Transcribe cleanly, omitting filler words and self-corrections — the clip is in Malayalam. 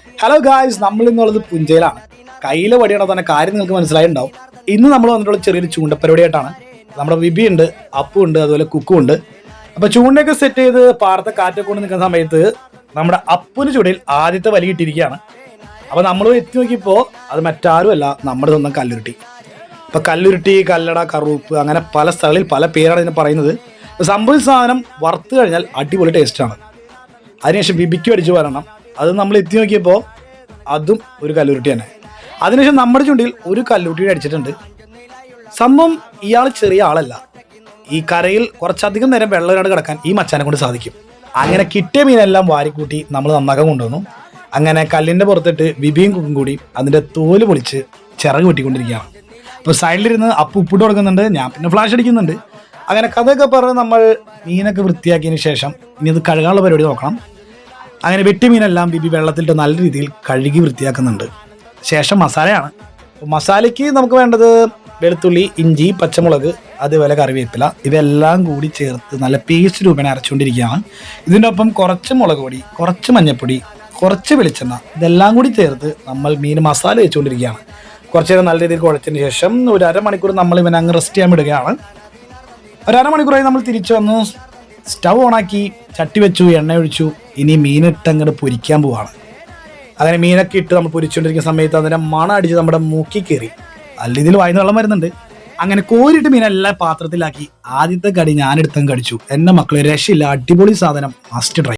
ഹലോ ഗായ്സ്, നമ്മൾ ഇന്നുള്ളത് പുഞ്ചയിലാണ്. കയ്യിലെ വടിയാണോ തന്നെ കാര്യം നിങ്ങൾക്ക് മനസ്സിലായിട്ടുണ്ടാവും. ഇന്ന് നമ്മൾ വന്നിട്ടുള്ള ചെറിയൊരു ചൂണ്ടപ്പരിപാടിയായിട്ടാണ്. നമ്മുടെ വിബി ഉണ്ട്, അപ്പു ഉണ്ട്, അതുപോലെ കുക്കു ഉണ്ട്. അപ്പൊ ചൂണ്ടയൊക്കെ സെറ്റ് ചെയ്ത് പാടത്തെ കാറ്റൊക്കെ കൊണ്ട് നിൽക്കുന്ന സമയത്ത് നമ്മുടെ അപ്പുവിന് ചുടയിൽ ആദ്യത്തെ വലി കിട്ടിയിരിക്കുകയാണ്. അപ്പൊ നമ്മൾ എത്തി നോക്കിയപ്പോ അത് മറ്റാരുമല്ല, നമ്മുടെ സ്വന്തം കല്ലുരുട്ടി. അപ്പൊ കല്ലുരുട്ടി, കല്ലട, കറുപ്പ്, അങ്ങനെ പല സ്ഥലങ്ങളിൽ പല പേരാണ് ഇതിനെ പറയുന്നത്. സംഭവ സാധനം വറുത്ത് കഴിഞ്ഞാൽ അടിപൊളി ടേസ്റ്റാണ്. അതിനുശേഷം ബിബിക്ക് അടിച്ചു വരണം. അത് നമ്മൾ എത്തി നോക്കിയപ്പോൾ അതും ഒരു കല്ലുരുട്ടി തന്നെ. അതിനുശേഷം നമ്മുടെ ചുണ്ടിൽ ഒരു കല്ലുരുട്ടി അടിച്ചിട്ടുണ്ട്. സംഭവം ഇയാൾ ചെറിയ ആളല്ല. ഈ കരയിൽ കുറച്ചധികം നേരം വെള്ളത്തിനോട് കിടക്കാൻ ഈ മച്ചാനെ കൊണ്ട് സാധിക്കും. അങ്ങനെ കിട്ടിയ മീനെല്ലാം വാരിക്കൂട്ടി നമ്മൾ നന്നാക്കാൻ കൊണ്ടുവന്നു. അങ്ങനെ കല്ലിൻ്റെ പുറത്തിട്ട് ബിബിയും കുക്കും കൂടി അതിൻ്റെ തോല് പൊളിച്ച് ചിറക് വെട്ടിക്കൊണ്ടിരിക്കുകയാണ്. അപ്പോൾ സൈഡിലിരുന്ന് അപ്പ് ഉപ്പിട്ട് കൊടുക്കുന്നുണ്ട്, ഞാൻ പിന്നെ ഫ്ലാഷ് അടിക്കുന്നുണ്ട്. അങ്ങനെ കഥയൊക്കെ പറഞ്ഞ് നമ്മൾ മീനൊക്കെ വൃത്തിയാക്കിയതിന് ശേഷം ഇനി അത് കഴുകാനുള്ള പരിപാടി നോക്കണം. അങ്ങനെ വെട്ടി മീനെല്ലാം ബിബി വെള്ളത്തിലിട്ട് നല്ല രീതിയിൽ കഴുകി വൃത്തിയാക്കുന്നുണ്ട്. ശേഷം മസാലയാണ്. മസാലയ്ക്ക് നമുക്ക് വേണ്ടത് വെളുത്തുള്ളി, ഇഞ്ചി, പച്ചമുളക്, അതുപോലെ കറിവേപ്പില, ഇതെല്ലാം കൂടി ചേർത്ത് നല്ല പേസ്റ്റ് രൂപേണ അരച്ചുകൊണ്ടിരിക്കുകയാണ്. ഇതിൻ്റെ ഒപ്പം കുറച്ച് മുളക് പൊടി, കുറച്ച് മഞ്ഞൾപ്പൊടി, കുറച്ച് വെളിച്ചെണ്ണ, ഇതെല്ലാം കൂടി ചേർത്ത് നമ്മൾ മീൻ മസാല വെച്ചുകൊണ്ടിരിക്കുകയാണ്. കുറച്ച് നേരം നല്ല രീതിയിൽ കുഴച്ചതിന് ശേഷം ഒരു അരമണിക്കൂർ നമ്മൾ ഇവനെ അങ്ങ് റെസ്റ്റ് ചെയ്യാൻ വിടുകയാണ്. ഒരു അരമണിക്കൂറായി നമ്മൾ തിരിച്ചു വന്നു. സ്റ്റവ് ഓണാക്കി ചട്ടി വെച്ചു, എണ്ണ ഒഴിച്ചു. ഇനി മീനിട്ട് അങ്ങോട്ട് പൊരിക്കാൻ പോവാണ്. അങ്ങനെ മീനൊക്കെ ഇട്ട് നമ്മൾ പൊരിച്ചുകൊണ്ടിരിക്കുന്ന സമയത്ത് അതിൻ്റെ മണം അടിച്ച് നമ്മുടെ മൂക്കി കയറി. നല്ല രീതിയിൽ വായിന്ന് വെള്ളം വരുന്നുണ്ട്. അങ്ങനെ കോരിയിട്ട് മീനെല്ലാം പാത്രത്തിലാക്കി ആദ്യത്തെ കടി ഞാനെടുത്തങ്ങ് കടിച്ചു. എൻ്റെ മക്കളെ രക്ഷയില്ല, അടിപൊളി സാധനം, മസ്റ്റ് ട്രൈ.